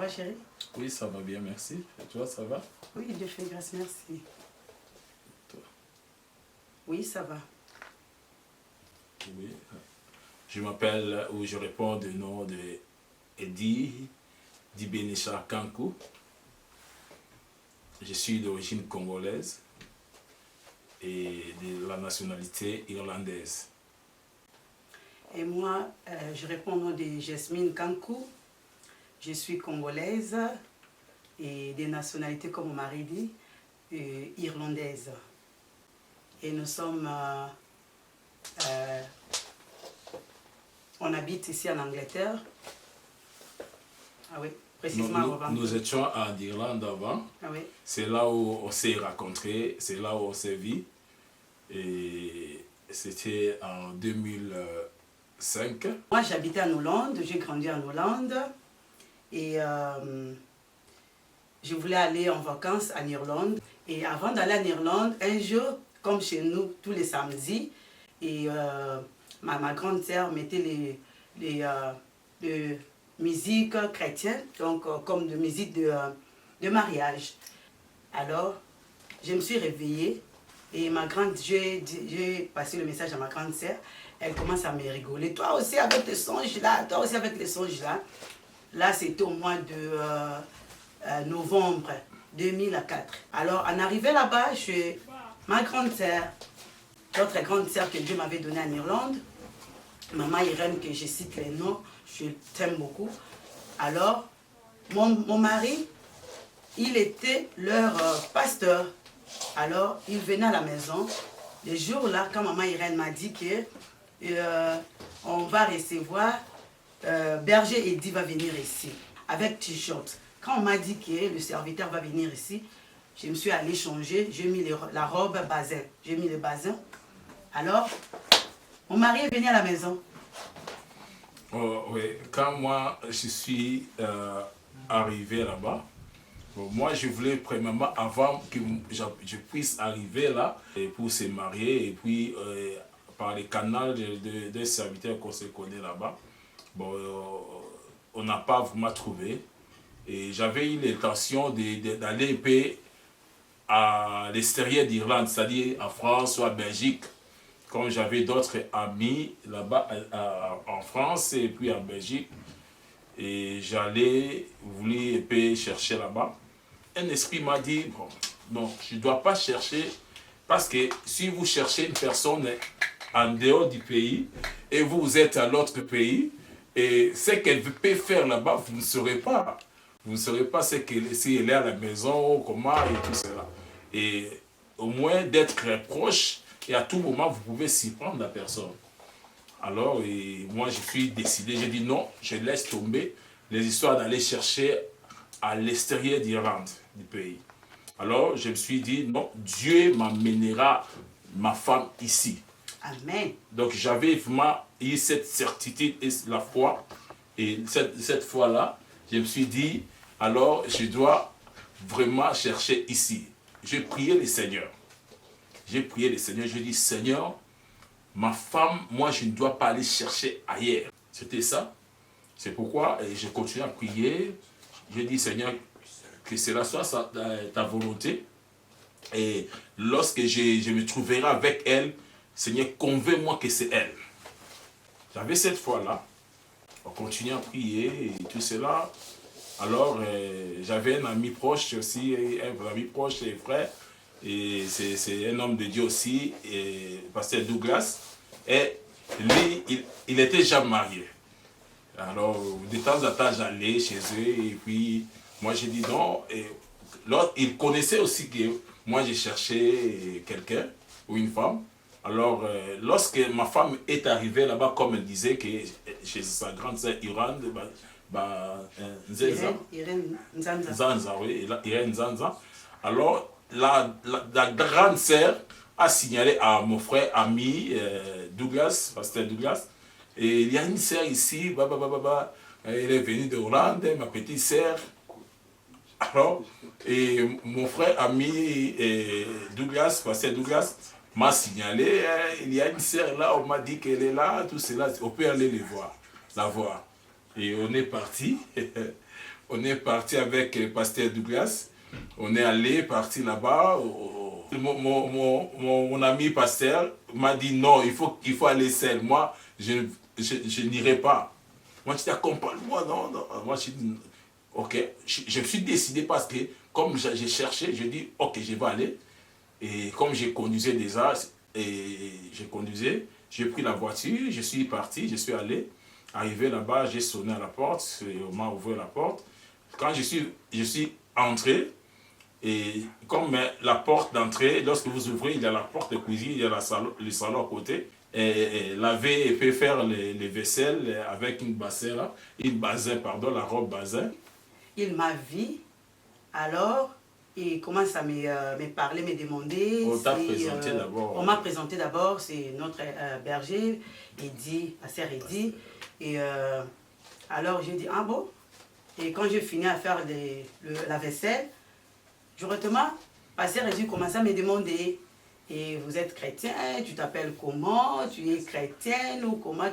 va, chérie? Oui, ça va bien, merci. Et toi, ça va? Oui, Dieu fait grâce, merci. Toi? Oui, ça va. Oui. Je m'appelle, ou je réponds du nom de Eddie Dibenisha Kankou. Je suis d'origine congolaise et de la nationalité irlandaise. Et moi, je réponds au nom de Jasmine Kankou. Je suis congolaise et des nationalités, comme mon mari dit, irlandaise. Et nous sommes... on habite ici en Angleterre. Ah oui, précisément nous étions en Irlande avant. Ah oui. C'est là où on s'est rencontrés, c'est là où on s'est vus. Et c'était en 2005. Moi, j'habitais en Hollande, j'ai grandi en Hollande. Et je voulais aller en vacances en Irlande. Et avant d'aller en Irlande, un jour, comme chez nous, tous les samedis, et ma grande sœur mettait les musiques chrétiennes, donc comme de musique de mariage. Alors, je me suis réveillée et j'ai passé le message à ma grande sœur. Elle commence à me rigoler. Toi aussi avec tes songes là, toi aussi avec les songes là. Là, c'était au mois de novembre 2004. Alors, en arrivant là-bas, chez ma grande sœur, l'autre grande sœur que Dieu m'avait donnée en Irlande, maman Irène, que je cite les noms, je t'aime beaucoup. Alors, mon mari, il était leur pasteur. Alors, il venait à la maison. Le jour-là, quand maman Irène m'a dit que on va recevoir, Berger Eddie va venir ici, avec t-shirt. Quand on m'a dit que le serviteur va venir ici, je me suis allée changer, j'ai mis la robe bazin. J'ai mis le bazin. Alors, mon mari est venu à la maison. Oh, oui, quand moi je suis arrivé là-bas, bon, moi je voulais premièrement, avant que je puisse arriver là, et pour se marier, et puis par les canaux des serviteurs qu'on se connaît là-bas, bon, on n'a pas vraiment trouvé. Et j'avais eu l'intention d'aller un peu à l'extérieur d'Irlande, c'est-à-dire en France ou en Belgique. Comme j'avais d'autres amis là-bas en France et puis en Belgique, et j'allais vouloir un peu chercher là-bas. Un esprit m'a dit, bon, non, je ne dois pas chercher, parce que si vous cherchez une personne en dehors du pays, et vous êtes à l'autre pays, et ce qu'elle peut faire là-bas, vous ne saurez pas. Vous ne saurez pas si elle est à la maison, comment, et tout cela. Et au moins d'être très proche, et à tout moment, vous pouvez s'y prendre la personne. Alors, moi, je suis décidé, j'ai dit non, je laisse tomber les histoires d'aller chercher à l'extérieur d'Irlande, du pays. Alors, je me suis dit, non, Dieu m'amènera ma femme ici. Amen. Donc, j'avais vraiment eu cette certitude et la foi. Et cette fois-là, je me suis dit, alors, je dois vraiment chercher ici. J'ai prié le Seigneur. J'ai prié le Seigneur, je dis, Seigneur, ma femme, moi, je ne dois pas aller chercher ailleurs. C'était ça. C'est pourquoi j'ai continué à prier. J'ai dit, Seigneur, que cela soit ta volonté. Et lorsque je me trouverai avec elle, Seigneur, convainc-moi que c'est elle. J'avais cette foi-là. On continue à prier et tout cela. Alors, j'avais un ami proche aussi, un ami proche et frère. Et c'est un homme de Dieu aussi, et pasteur Douglas. Et lui, il était déjà marié. Alors, de temps en temps, j'allais chez eux, et puis moi, j'ai dit non. Et il connaissait aussi que moi, j'ai cherché quelqu'un ou une femme. Alors, lorsque ma femme est arrivée là-bas, comme elle disait, que chez sa grande sœur Irène, Irène Nzanza. Nzanza, oui, Irène Nzanza. Alors, la grande sœur a signalé à mon frère ami Douglas, pasteur Douglas, et il y a une sœur ici, elle est venue de Hollande, ma petite sœur. Alors, et mon frère ami Douglas, pasteur Douglas, m'a signalé, il y a une sœur là, on m'a dit qu'elle est là, tout cela, on peut aller la voir. Et on est parti. On est parti avec le pasteur Douglas. On est allé, parti là-bas. Mon ami pasteur m'a dit non, il faut aller seul. Moi, je n'irai pas. Moi, je dis accompagne-moi. Non, non. Moi, je dis ok. Je me suis décidé parce que comme j'ai cherché, je dis ok, je vais aller. Et comme je conduisais déjà, j'ai pris la voiture, je suis parti, je suis allé. Arrivé là-bas, j'ai sonné à la porte, on m'a ouvert la porte. Quand je suis entré, et comme la porte d'entrée, lorsque vous ouvrez, il y a la porte de cuisine, il y a le salon à côté. Et laver et puis faire les vaisselles avec une bassine, la robe basin. Il m'a vu, alors il commence à me parler, me demander. On t'a présenté d'abord. On m'a présenté d'abord, c'est notre berger, Eddy, pasteur Eddy. Et alors j'ai dit, ah bon? Et quand j'ai fini à faire la vaisselle, directement, pasteur Eddy commence à me demander, et vous êtes chrétien, tu t'appelles comment? Tu es chrétienne ou comment?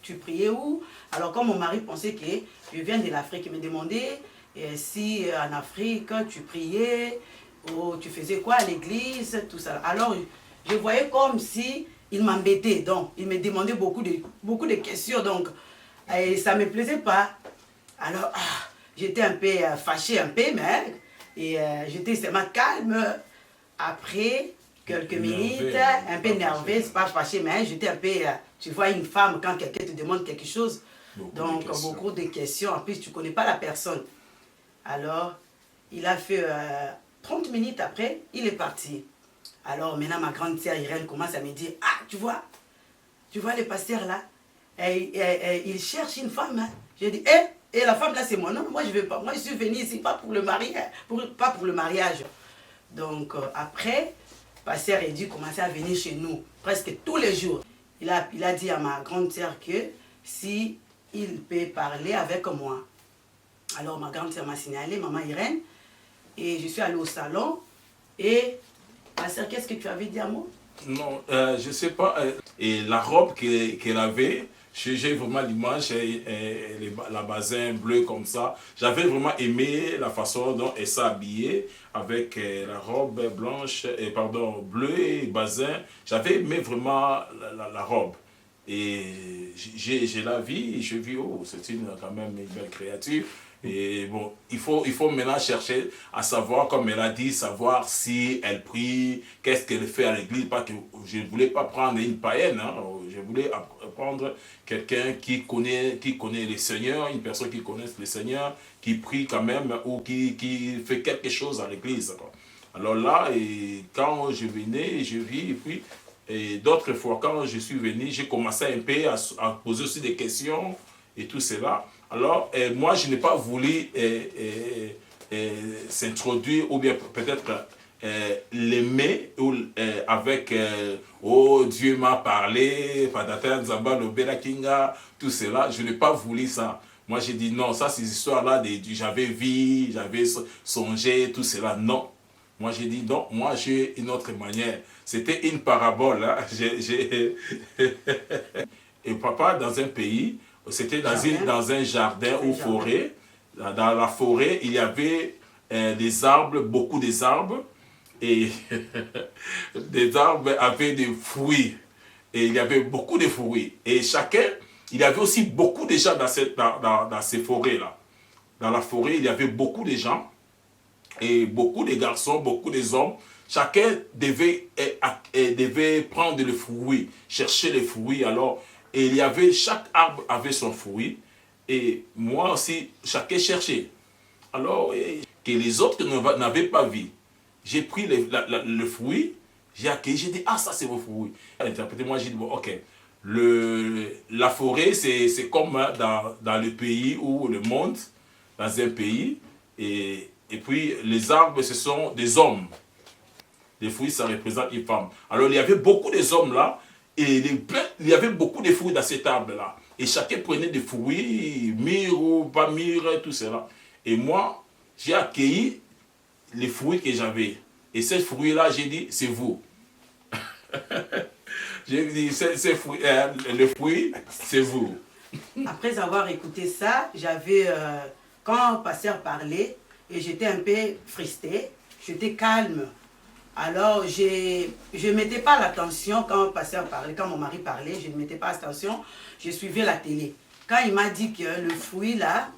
Tu priais où? Alors comme mon mari pensait que je viens de l'Afrique, il me demandait si en Afrique tu priais, ou tu faisais quoi à l'église, tout ça. Alors je voyais comme si il m'embêtait, donc il me demandait beaucoup de questions, donc et ça ne me plaisait pas. Alors j'étais un peu fâchée, mais et j'étais seulement calme. Après quelques minutes, un peu nerveuse, pas fâchée, mais j'étais un peu, tu vois une femme quand quelqu'un te demande quelque chose, beaucoup de questions, en plus tu ne connais pas la personne. Alors, il a fait 30 minutes après, il est parti. Alors maintenant ma grande sœur Irène commence à me dire, ah tu vois le pasteur là, il cherche une femme. Hein. J'ai dit, et la femme là c'est moi. Non, moi je ne veux pas, moi je suis venue ici pas pour le mariage, pas pour le mariage. Donc après, pasteur Eddy commençait à venir chez nous presque tous les jours. Il a dit à ma grande sœur que si il peut parler avec moi. Alors ma grande sœur m'a signalé, maman Irène, et je suis allée au salon. Et pasteur, qu'est-ce que tu avais dit à moi? Non, je ne sais pas. Et la robe qu'elle avait, j'ai vraiment l'image, la basin bleu comme ça. J'avais vraiment aimé la façon dont elle s'est habillée avec la robe blanche, bleue et basin. J'avais aimé vraiment la robe. Et j'ai la vie, je vis, oh, c'est quand même une belle créature. Et bon, il faut maintenant chercher à savoir, comme elle a dit, savoir si elle prie, qu'est-ce qu'elle fait à l'église. Pas que je ne voulais pas prendre une païenne, hein, je voulais prendre quelqu'un qui connaît le Seigneur, une personne qui connaît le Seigneur, qui prie quand même, ou qui fait quelque chose à l'église. Alors là, et quand je venais, je vis, et puis, et d'autres fois, quand je suis venu, j'ai commencé un peu à poser aussi des questions et tout cela. Alors, moi, je n'ai pas voulu s'introduire ou bien peut-être l'aimer avec oh, Dieu m'a parlé, Padata Nzamba, Lobela Kinga, tout cela. Je n'ai pas voulu ça. Moi, j'ai dit non, ça, ces histoires-là, j'avais vu, j'avais songé, tout cela. Non. Moi, j'ai dit non, moi, j'ai une autre manière. C'était une parabole. Hein. Et papa, dans un pays, c'était dans un jardin ou forêt. Dans la forêt, il y avait des arbres, beaucoup d'arbres. Et des arbres avaient des fruits. Et il y avait beaucoup de fruits. Et chacun, il y avait aussi beaucoup de gens dans ces forêts-là. Dans la forêt, il y avait beaucoup de gens. Et beaucoup de garçons, beaucoup de hommes. Chacun devait prendre le fruit, chercher les fruits. Alors, et il y avait, chaque arbre avait son fruit. Et moi aussi, chacun cherchait. Alors, que les autres n'avaient pas vu. J'ai pris le fruit, j'ai accueilli, j'ai dit, ah, ça c'est vos fruits. Moi, j'ai dit, bon, ok. La forêt, c'est comme dans le pays ou le monde, dans un pays. Et puis, les arbres, ce sont des hommes. Les fruits, ça représente une femme. Alors, il y avait beaucoup d'hommes là. Et il y avait beaucoup de fruits dans cet arbre-là. Et chacun prenait des fruits, mûrs ou pas mûrs, tout cela. Et moi, j'ai accueilli les fruits que j'avais. Et ces fruits-là, j'ai dit, c'est vous. J'ai dit, le fruit, c'est vous. Après avoir écouté ça, j'avais quand le pasteur parlait, et j'étais un peu frustrée, j'étais calme. Alors, je ne mettais pas l'attention quand le pasteur parlait, quand mon mari parlait, je ne mettais pas attention, je suivais la télé. Quand il m'a dit que le fruit là,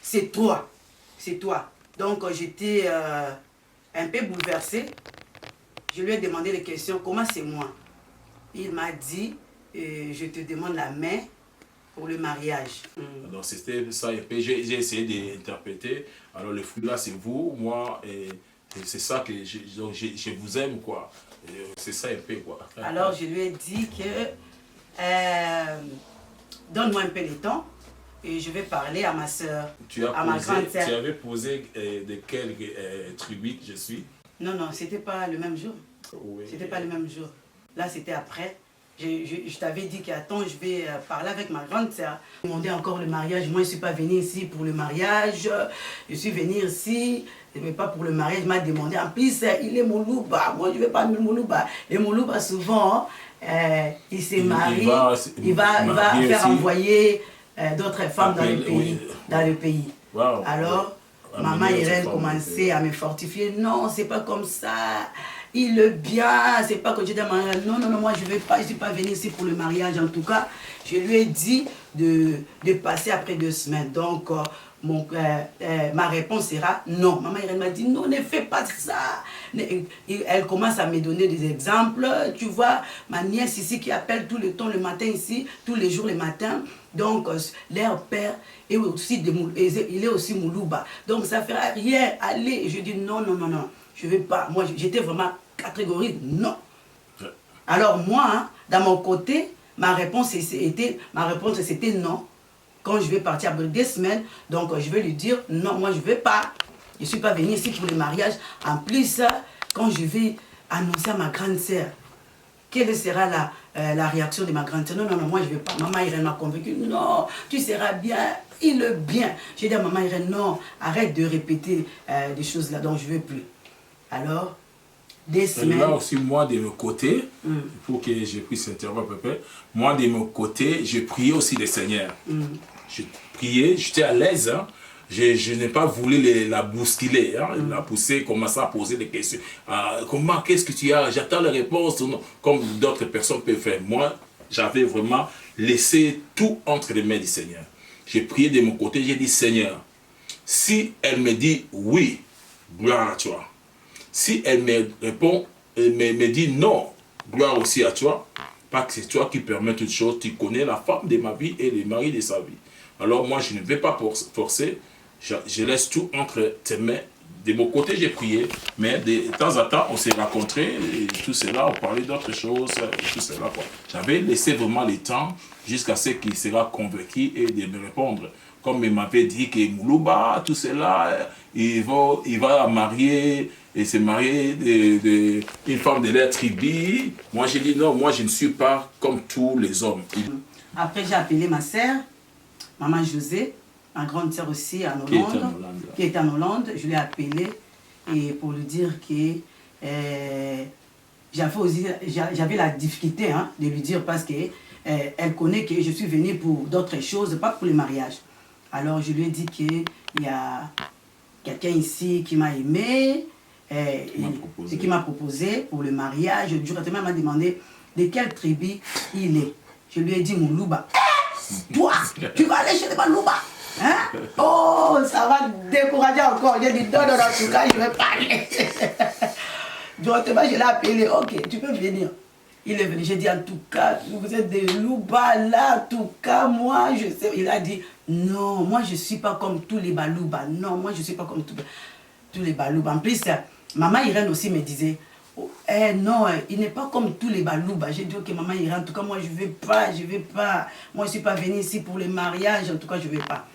c'est toi, c'est toi. Donc, j'étais un peu bouleversée. Je lui ai demandé les questions, comment c'est moi? Il m'a dit, je te demande la main pour le mariage. Donc c'était ça, j'ai essayé d'interpréter. Alors le fruit là c'est vous, moi, et c'est ça que je vous aime quoi. C'est ça un peu quoi. Alors je lui ai dit que donne-moi un peu de temps et je vais parler à ma soeur, à ma grande sœur. Tu avais posé de quelle tribu je suis? Non, non, c'était pas le même jour. Oui. C'était pas le même jour. Là c'était après. Je t'avais dit qu'attends, je vais parler avec ma grande sœur. Demander encore le mariage. Moi, je ne suis pas venue ici pour le mariage. Je suis venue ici, mais pas pour le mariage. Il m'a demandé. En plus, il est Moulouba. Moi, je ne vais pas le Moulouba. Les Moulouba, souvent, il se marie. Il va faire envoyer d'autres femmes dans le pays. Oui. Dans le pays. Wow. Alors, maman Irène commençait à me fortifier. Non, c'est pas comme ça. Il est bien, c'est pas que je dis non, non, non, moi je vais pas, je suis pas venue ici pour le mariage. En tout cas, je lui ai dit de passer après 2 semaines. Donc, ma réponse sera non. Maman Irène m'a dit non, ne fais pas ça. Elle commence à me donner des exemples. Tu vois, ma nièce ici qui appelle tout le temps le matin ici, tous les jours le matin. Donc, leur père est aussi il est aussi Moulouba. Donc, ça ne fera rien. Allez. Et je dis non, non, non, non. Je ne vais pas. Moi, j'étais vraiment catégorique. Non. Alors, moi, hein, dans mon côté, ma réponse c'était non. Quand je vais partir après 2 semaines, donc je vais lui dire non, moi, je ne vais pas. Je ne suis pas venue ici pour le mariage. En plus, quand je vais annoncer à ma grande sœur, quelle sera la réaction de ma grande sœur? Non, non, non, moi, je ne vais pas. Maman Irène m'a convaincue. Non, tu seras bien. Il est bien. J'ai dit à maman Irène, non, arrête de répéter des choses là dont je ne veux plus. Alors, 2 semaines. Là aussi, moi, de mon côté, pour que je puisse interrompre un peu, moi, de mon côté, je priais aussi le Seigneur. Je priais, j'étais à l'aise. Hein. Je n'ai pas voulu la bousculer, hein, la pousser, commencer à poser des questions. Comment, qu'est-ce que tu as? J'attends les réponses, comme d'autres personnes peuvent faire. Moi, j'avais vraiment laissé tout entre les mains du Seigneur. J'ai prié de mon côté, j'ai dit, Seigneur, si elle me dit oui, gloire à toi. Si elle me répond, elle me dit non, gloire aussi à toi, parce que c'est toi qui permets toutes choses, tu connais la femme de ma vie et le mari de sa vie. Alors moi, je ne vais pas forcer, je laisse tout entre tes mains. De mon côté, j'ai prié, mais de temps en temps, on s'est rencontrés, et tout cela, on parlait d'autres choses, et tout cela. J'avais laissé vraiment le temps jusqu'à ce qu'il sera convaincu et de me répondre. Comme il m'avait dit que Moulouba, tout cela, il va marier et se marier une femme de leur tribu. Moi, j'ai dit non, moi, je ne suis pas comme tous les hommes. Après, j'ai appelé ma sœur, maman José, ma grande sœur aussi en Hollande, qui est en Hollande. Je l'ai appelée et pour lui dire que j'avais la difficulté de lui dire parce qu'elle connaît que je suis venue pour d'autres choses, pas pour le mariage. Alors je lui ai dit qu'il y a quelqu'un ici qui m'a aimé et qui m'a proposé pour le mariage. Directement, elle m'a demandé de quelle tribu il est. Je lui ai dit Moulouba. Toi, tu vas aller chez les Moulouba. Hein? Oh, ça va décourager encore. J'ai dit non, non, non, en tout cas, je vais parler. Directement, je l'ai appelé. Ok, tu peux venir. Il est venu, j'ai dit en tout cas, vous êtes des Louba là, en tout cas, moi je sais. Il a dit non, moi je ne suis pas comme tous les Balouba. Non, moi je ne suis pas comme tous les Balouba. En plus, maman Irène aussi me disait, non, il n'est pas comme tous les Balouba. J'ai dit ok, maman Irène, en tout cas, moi je ne vais pas, je ne vais pas. Moi je ne suis pas venue ici pour le mariage, en tout cas, je ne vais pas.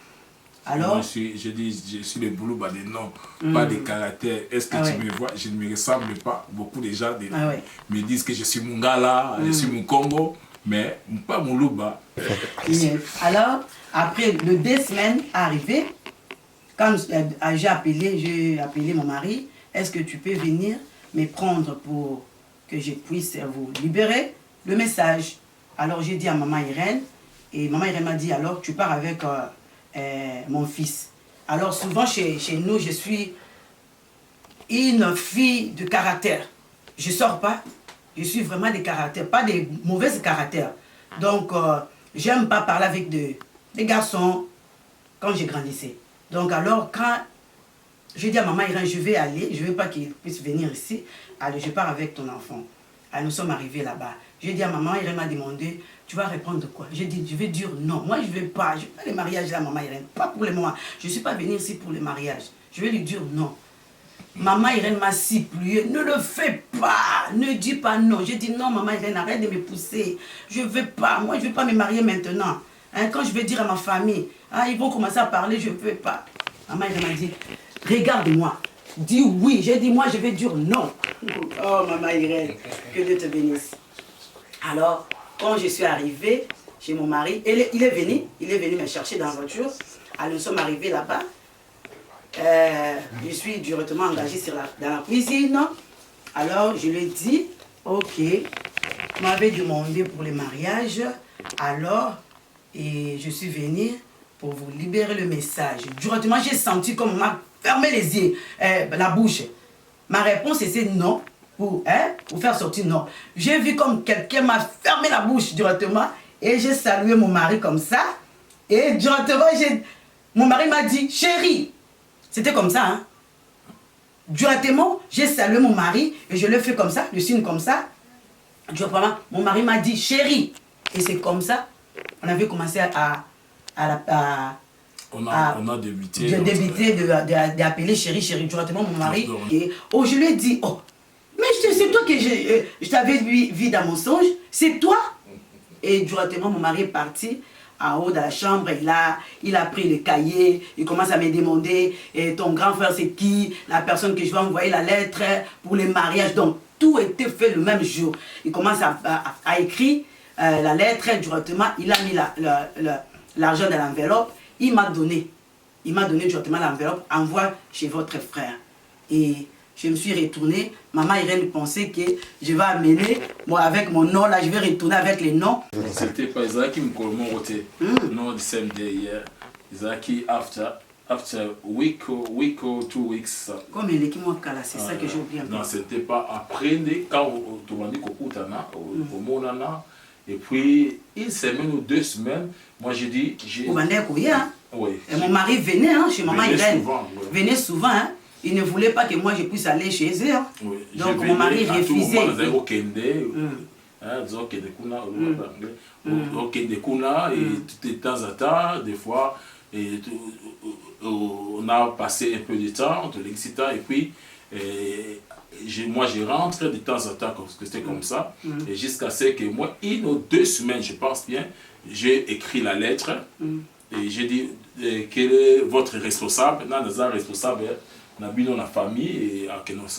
Alors, moi, je suis le Balouba des noms, pas des caractères. Est-ce que tu me vois? Je ne me ressemble pas. Beaucoup de gens me disent que je suis Mungala, je suis Mukongo, mais pas Moulouba. Alors, après le 2 semaines arrivé, quand j'ai appelé mon mari, est-ce que tu peux venir me prendre pour que je puisse vous libérer le message? Alors j'ai dit à maman Irène, et maman Irène m'a dit alors tu pars avec mon fils. Alors souvent chez nous, je suis une fille de caractère. Je ne sors pas, je suis vraiment des caractères, pas des mauvais caractères. Donc, j'aime pas parler avec des garçons quand j'ai grandissé. Donc alors, quand je dis à maman Irène, je vais aller, je ne veux pas qu'il puisse venir ici, allez, je pars avec ton enfant. Alors, nous sommes arrivés là-bas. J'ai dit à maman Irène m'a demandé, tu vas répondre quoi? J'ai dit, je vais dire non. Moi, je ne veux pas les mariages là, maman Irène. Pas pour le moment. Je ne suis pas venue ici pour les mariages. Je vais lui dire non. Maman Irène m'a supplié, ne le fais pas, ne dis pas non. J'ai dit non, maman Irène, arrête de me pousser. Je ne veux pas, moi je ne veux pas me marier maintenant. Hein, quand je vais dire à ma famille, hein, ils vont commencer à parler, je ne veux pas. Maman Irène m'a dit, regarde-moi, dis oui. J'ai dit moi je vais dire non. Oh maman Irène, que Dieu te bénisse. Alors, quand je suis arrivée chez mon mari, il est venu me chercher dans la voiture. Alors nous sommes arrivés là-bas. Je suis directement engagée dans la cuisine. Alors je lui ai dit, ok, vous m'avez demandé pour le mariage, alors et je suis venue pour vous libérer le message. Directement j'ai senti comme on m'a fermé les yeux, la bouche. Ma réponse était non, pour faire sortir non. J'ai vu comme quelqu'un m'a fermé la bouche directement et j'ai salué mon mari comme ça. Et directement, mon mari m'a dit, chérie. C'était comme ça, hein. Directement, j'ai salué mon mari et je l'ai fait comme ça, le signe comme ça. Directement, mon mari m'a dit chérie. Et c'est comme ça, on avait commencé on a débuté. J'ai débuté d'appeler chérie, chérie. Directement, mon mari. Et, je lui ai dit, oh, mais c'est toi que je t'avais vu dans mon songe, c'est toi. Et directement, mon mari est parti. En haut de la chambre, il a pris le cahier, il commence à me demander ton grand frère c'est qui, la personne que je vais envoyer la lettre pour le mariage. Donc tout était fait le même jour. Il commence à écrire la lettre directement, il a mis l'argent dans l'enveloppe, il m'a donné directement l'enveloppe, envoie chez votre frère. Et je me suis retournée. Maman Irène pensait que je vais amener, moi avec mon nom là, je vais retourner avec les noms. C'était pas Isaac qui me communiquait. No, the same day, yeah. Isaac after week or 2 weeks. Comme il est qui m'a calé, c'est ça que j'ai oublié. Non, c'était pas après, quand tu m'as dit au Monana, et puis une semaine ou 2 semaines, moi j'ai dit. Oui. Et mon mari venait chez maman Irène. Venait souvent, hein. Il ne voulait pas que moi je puisse aller chez eux. Hein. Oui. Donc mon mari refusait. Et de temps en temps, des fois, on a passé un peu de temps, de l'excitant, et puis moi je rentre de temps en temps, parce que c'était comme ça, et jusqu'à ce que moi, 1 ou 2 semaines, je pense bien, j'ai écrit la lettre, et j'ai dit, quel est votre responsable? Non, nous sommes responsables. Nous avons la famille et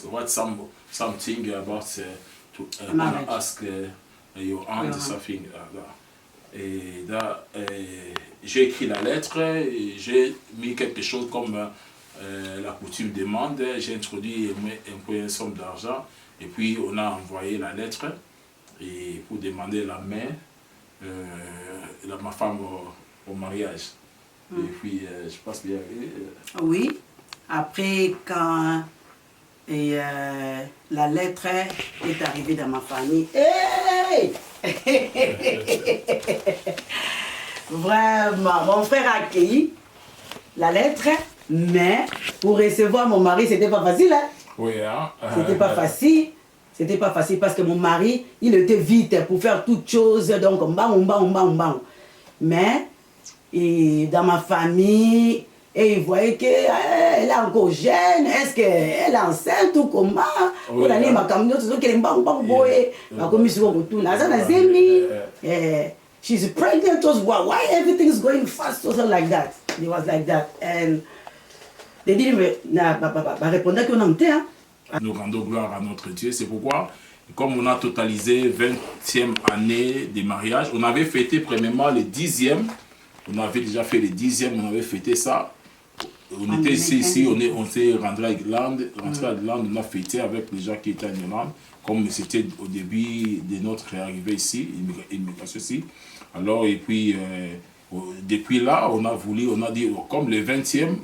what something about to ask your aunt something. Et là, j'ai écrit la lettre et j'ai mis quelque chose comme la coutume demande. J'ai introduit un peu une somme d'argent et puis on a envoyé la lettre et pour demander la main de ma femme au mariage. Et puis je pense bien. Oui. Après, quand la lettre est arrivée dans ma famille, hey! Vraiment, mon frère a accueilli la lettre, mais pour recevoir mon mari, c'était pas facile. Hein? Oui, hein? C'était pas facile. C'était pas facile parce que mon mari, il était vite pour faire toutes choses, donc mais dans ma famille, et il voyait qu'elle est encore jeune, est-ce qu'elle est enceinte ou comment? On a dit, ma camion, tout ce qu'elle est she's pregnant, why everything is going fast, something like that. It was like that. And they didn't répondre qu'on en hein. Nous rendons gloire à notre Dieu, c'est pourquoi, comme on a totalisé 20e année de mariage, on avait fêté premièrement le 10e, on avait déjà fait le 10e, on avait fêté ça. On était ici, on s'est rentré à Irlande, on a fêté avec les gens qui étaient en Irlande, comme c'était au début de notre arrivée ici, immigration ici. Alors, et puis, depuis là, on a dit, comme le 20e,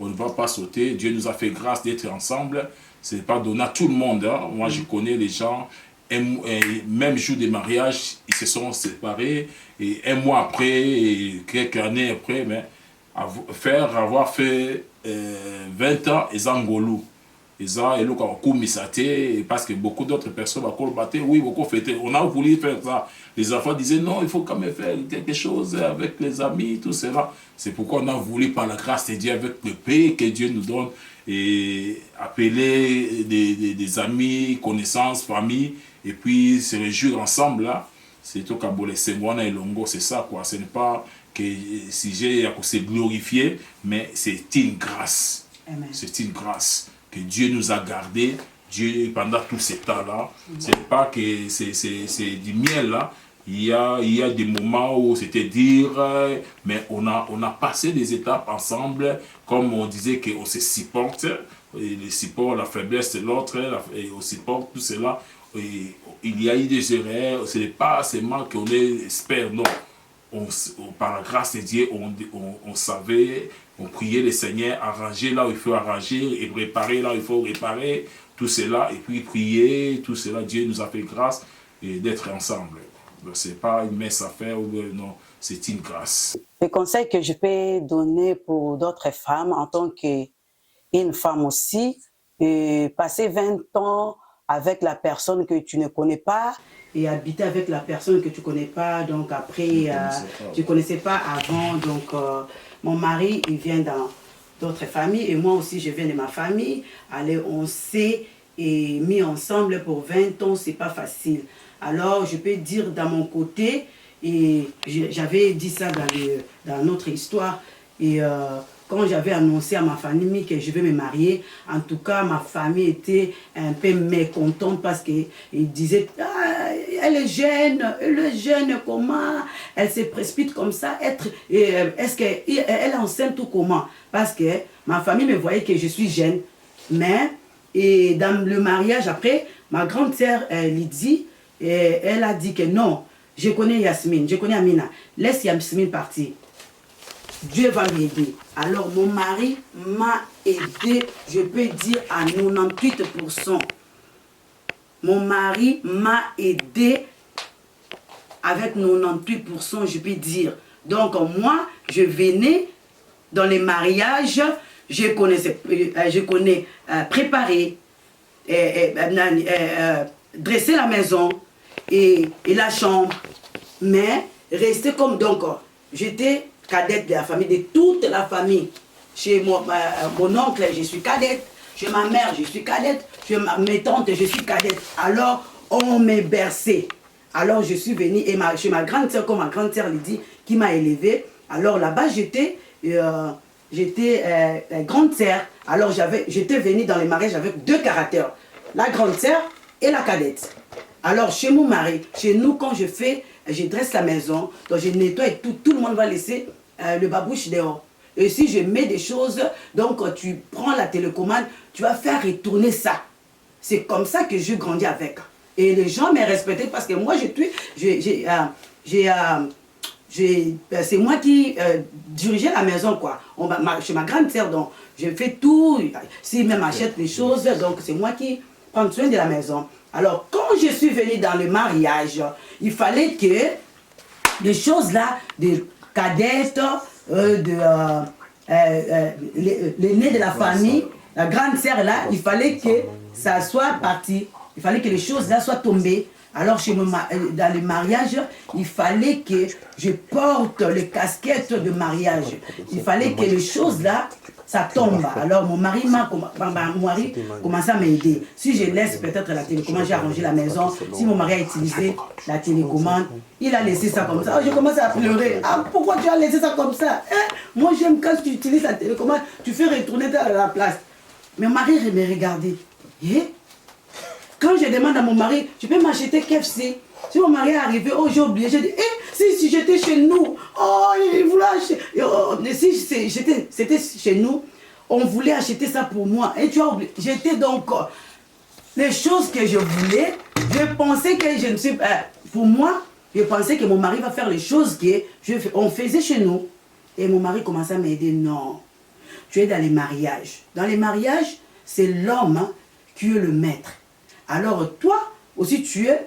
on ne va pas sauter. Dieu nous a fait grâce d'être ensemble. Ce n'est pas donné à tout le monde. Hein. Moi, je connais les gens, même jour des mariages, ils se sont séparés. Et un mois après, et quelques années après, mais avoir fait 20 ans, ils ont ngolou. Ils ont misate parce que beaucoup d'autres personnes ont battu. Oui, beaucoup fêté. On a voulu faire ça. Les enfants disaient non, il faut quand même faire quelque chose avec les amis, tout cela. C'est pourquoi on a voulu, par la grâce de Dieu, avec le paix que Dieu nous donne, et appeler des amis, connaissances, familles, et puis se réjouir ensemble là. C'est tout Kabole Sengwana et Longo, c'est ça quoi. Ce n'est pas que si j'ai à se glorifier, mais c'est une grâce. C'est une grâce que Dieu nous a gardé, Dieu pendant tout ce temps-là. C'est pas que c'est du miel là. Il y a des moments où c'était dire, mais on a passé des étapes ensemble, comme on disait qu'on se supporte, et le support, la faiblesse de l'autre, et on supporte tout cela. Et il y a eu des erreurs, ce n'est pas seulement qu'on espère, non. Par la grâce de Dieu, on savait, on priait le Seigneur, arranger là où il faut arranger, et réparer là où il faut réparer, tout cela, et puis prier, tout cela. Dieu nous a fait grâce d'être ensemble. Ce n'est pas une mince affaire, non, c'est une grâce. Le conseil que je peux donner pour d'autres femmes, en tant qu'une femme aussi, passer 20 ans avec la personne que tu ne connais pas et habiter avec la personne que tu ne connais pas. Donc après, tu ne connaissais pas avant. Donc mon mari, il vient d'autres familles et moi aussi, je viens de ma famille. Allez, on s'est mis ensemble pour 20 ans, ce n'est pas facile. Alors, je peux dire dans mon côté, et j'avais dit ça dans notre histoire, et quand j'avais annoncé à ma famille que je vais me marier, en tout cas, ma famille était un peu mécontente parce qu'ils disaient ah, elle est jeune, comment elle se précipite comme ça, est-ce qu'elle est enceinte ou comment? Parce que ma famille me voyait que je suis jeune, mais et dans le mariage après, ma grande sœur Lydie, et elle a dit que non, je connais Yasmine, je connais Amina, laisse Yasmine partir. Dieu va m'aider. Alors mon mari m'a aidé, je peux dire à 98%. Mon mari m'a aidé avec 98%, je peux dire. Donc moi, je venais dans les mariages, je connais préparer, dresser la maison, et la chambre, mais rester comme donc, j'étais cadette de la famille, de toute la famille. Chez mon oncle, je suis cadette, chez ma mère, je suis cadette, chez mes tantes, je suis cadette. Alors, on m'a bercé. Alors, je suis venue, et chez ma grande sœur, comme ma grande sœur Lydie, qui m'a élevée. Alors, là-bas, j'étais grande sœur. Alors, j'étais venue dans les mariages avec deux caractères, la grande sœur et la cadette. Alors, chez mon mari, chez nous, quand je dresse la maison, donc je nettoie et tout le monde va laisser le babouche dehors. Et si je mets des choses, donc tu prends la télécommande, tu vas faire retourner ça. C'est comme ça que je grandis avec. Et les gens me respectaient parce que moi, c'est moi qui dirigeais la maison, quoi. Chez ma grande sœur, donc je fais tout. S'ils même achètent les choses, donc c'est moi qui prends soin de la maison. Alors, quand je suis venue dans le mariage, il fallait que les choses là, des cadettes, l'aîné de la famille, la grande sœur là, il fallait que ça soit parti. Il fallait que les choses là soient tombées. Alors, dans le mariage, il fallait que je porte les casquettes de mariage. Il fallait que les choses là, ça tombe. Alors, mon mari commençait à m'aider. Si je laisse peut-être la télécommande, j'ai arrangé la maison. Si mon mari a utilisé la télécommande, il a laissé ça comme ça. Oh, je commence à pleurer. Ah, pourquoi tu as laissé ça comme ça? Moi, j'aime quand tu utilises la télécommande, tu fais retourner dans la place. Mais mon mari me regardait. Quand je demande à mon mari, tu peux m'acheter KFC? Si mon mari est arrivé, oh j'ai oublié, j'ai dit, si j'étais chez nous, oh il voulait acheter, si c'était chez nous, on voulait acheter ça pour moi, et tu as oublié, j'étais donc, les choses que je voulais, je pensais que je ne suis pas, pour moi, je pensais que mon mari va faire les choses qu'on faisait chez nous, et mon mari commençait à m'aider, non, tu es dans les mariages. Dans les mariages, c'est l'homme qui est le maître. Alors toi aussi, tu es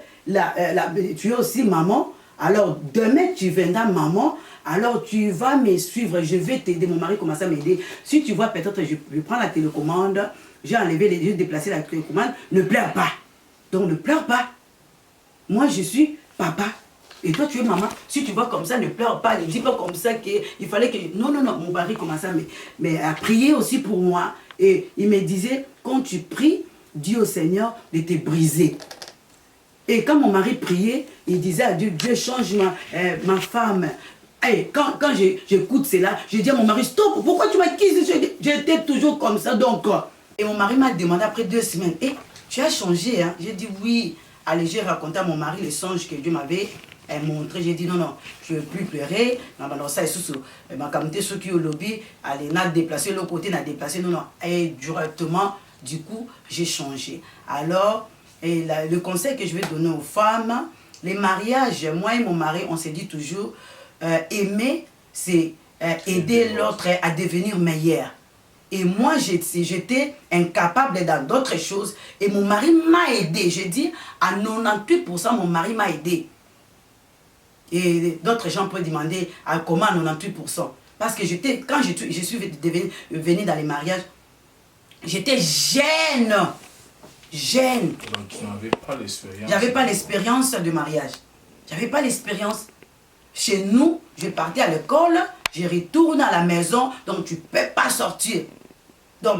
aussi maman. Alors demain, tu viendras maman. Alors tu vas me suivre, je vais t'aider. Mon mari commence à m'aider. Si tu vois peut-être, je prends la télécommande, j'ai enlevé, j'ai déplacé la télécommande, ne pleure pas. Donc ne pleure pas. Moi, je suis papa. Et toi, tu es maman. Si tu vois comme ça, ne pleure pas. Ne dis pas comme ça qu'il fallait que... Non, non, non. Mon mari commençait à prier aussi pour moi. Et il me disait, quand tu pries, dis au Seigneur de te briser. Et quand mon mari priait, il disait à Dieu, Dieu change ma femme. Et quand j'écoute cela, je dis à mon mari, stop, pourquoi tu m'as quitté? J'étais toujours comme ça. Donc, et mon mari m'a demandé après 2 semaines, tu as changé, hein? J'ai dit oui. Allez, j'ai raconté à mon mari les songes que Dieu m'avait montré. J'ai dit non, non, je ne veux plus pleurer. Non, ça est sous ma communauté, ceux qui ont lobby, allez, n'a déplacé l'autre côté, n'a déplacé, non, non. Et directement, du coup, j'ai changé. Alors, le conseil que je vais donner aux femmes, les mariages, moi et mon mari, on s'est dit toujours, aimer, c'est aider l'autre à devenir meilleur. Et moi, j'étais incapable dans d'autres choses. Et mon mari m'a aidé. J'ai dit, à 98%, mon mari m'a aidé. Et d'autres gens peuvent demander comment à 98%. Parce que quand je suis venue dans les mariages, j'étais jeune. Jeune. Donc, tu n'avais pas l'expérience. J'avais pas l'expérience de mariage. J'avais pas l'expérience. Chez nous, je partais à l'école, je retourne à la maison, donc tu ne peux pas sortir. Donc,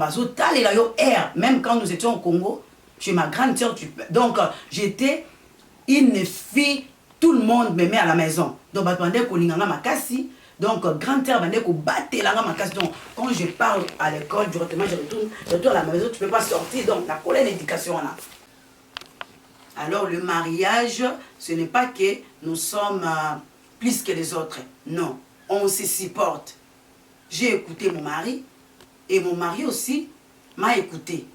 même quand nous étions au Congo, chez ma grande sœur, donc j'étais une fille, tout le monde me met à la maison. Donc, donc grand-père donc quand je parle à l'école, directement je retourne à la maison, tu ne peux pas sortir. Donc, la colère d'éducation là. Alors, le mariage, ce n'est pas que nous sommes plus que les autres. Non, on se supporte. J'ai écouté mon mari. Et mon mari aussi m'a écouté.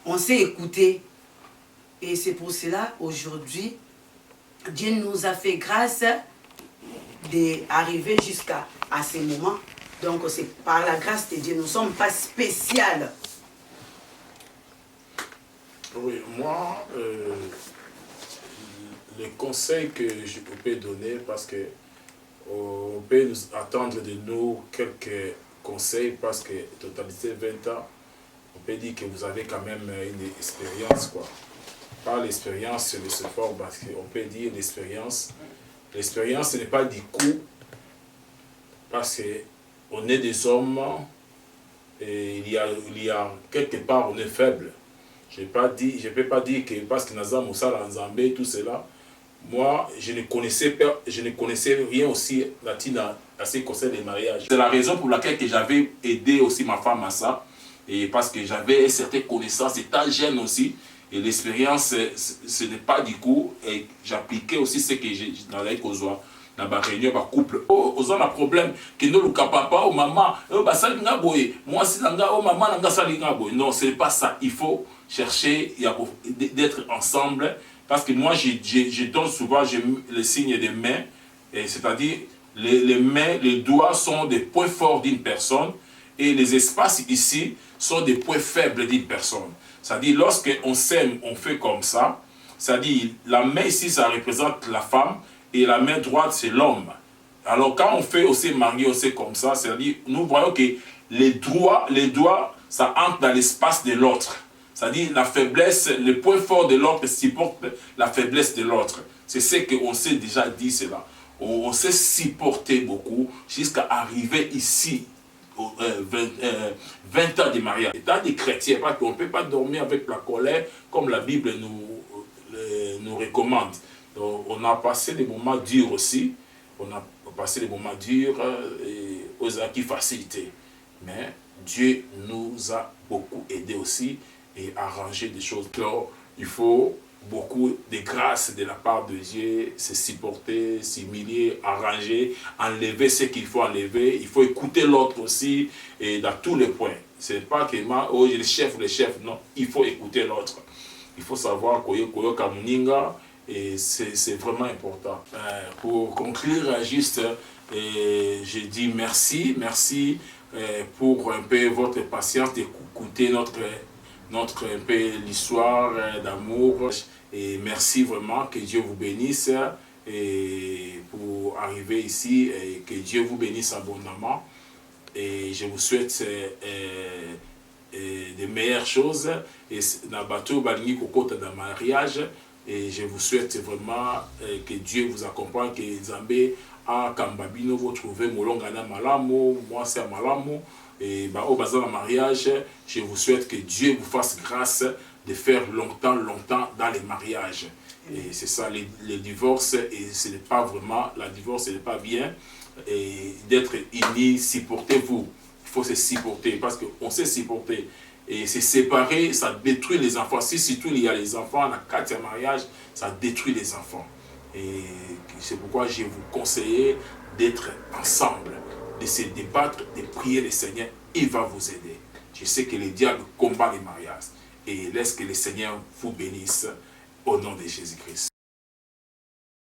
On s'est écouté. Et c'est pour cela, aujourd'hui, Dieu nous a fait grâce d'arriver jusqu'à ce moment. Donc, c'est par la grâce de Dieu. Nous ne sommes pas spéciales. Oui, moi, les conseils que je peux donner, parce que on peut nous attendre de nous quelques conseils, parce que totalité 20 ans, on peut dire que vous avez quand même une expérience, quoi. Pas l'expérience, c'est le support, parce qu'on peut dire l'expérience. L'expérience, ce n'est pas du coup, parce qu'on est des hommes, et il y a quelque part, on est faible. Je ne peux pas dire que parce que Nazam Moussa, Nzambé, tout cela, moi, je ne connaissais rien aussi à ces conseils des mariages. C'est la raison pour laquelle j'avais aidé aussi ma femme à ça. Et parce que j'avais certaines connaissances, étant jeune aussi. Et l'expérience, ce n'est pas du coup. Et j'appliquais aussi ce que j'ai dans la Kozoa, dans la réunion, dans le couple. Oh, on a un problème. Que nous, le papa, ou maman, moi, c'est oh, maman, non, ce n'est pas ça. Il faut chercher d'être ensemble. Parce que moi, je donne souvent le signe des mains, c'est-à-dire les mains, les doigts sont des points forts d'une personne et les espaces ici sont des points faibles d'une personne. C'est-à-dire, lorsqu'on s'aime, on fait comme ça. C'est-à-dire, la main ici, ça représente la femme et la main droite, c'est l'homme. Alors, quand on fait aussi marié, aussi comme ça, c'est-à-dire, nous voyons que les doigts, ça entre dans l'espace de l'autre. C'est-à-dire la faiblesse, le point fort de l'autre supporte la faiblesse de l'autre. C'est ce qu'on s'est déjà dit cela. On s'est supporté beaucoup jusqu'à arriver ici, 20 ans de mariage. Étant des chrétiens, parce qu'on ne peut pas dormir avec la colère comme la Bible nous recommande. Donc, on a passé des moments durs aussi. On a passé des moments durs et aux acquis facilités. Mais Dieu nous a beaucoup aidés aussi et arranger des choses. Alors, il faut beaucoup de grâce de la part de Dieu, se supporter, s'humilier, arranger, enlever ce qu'il faut enlever. Il faut écouter l'autre aussi, et dans tous les points. Ce n'est pas que oh, le chef, non. Il faut écouter l'autre. Il faut savoir Koyo Kamuninga, et c'est vraiment important. Pour conclure, juste, je dis merci pour un peu votre patience d'écouter notre un peu l'histoire d'amour. Et merci vraiment, que Dieu vous bénisse et pour arriver ici, et que Dieu vous bénisse abondamment. Et je vous souhaite des meilleures choses. Et dans bateau balingi kokota dans mariage. Et je vous souhaite vraiment que Dieu vous accompagne, que Zambé a Kambabino vous trouvez Molongana Malamo, moi c'est Malamo. Et au bazar de mariage, je vous souhaite que Dieu vous fasse grâce de faire longtemps dans les mariages. Et c'est ça, les divorces, et ce n'est pas vraiment, la divorce, ce n'est pas bien. Et d'être unis, supportez-vous. Il faut se supporter, parce qu'on sait supporter. Et se séparer, ça détruit les enfants. Si surtout il y a les enfants, dans 4e mariage, ça détruit les enfants. Et c'est pourquoi je vous conseille d'être ensemble, de se débattre, de prier le Seigneur. Il va vous aider. Je sais que le diable combat les mariages. Et laisse que le Seigneur vous bénisse au nom de Jésus-Christ.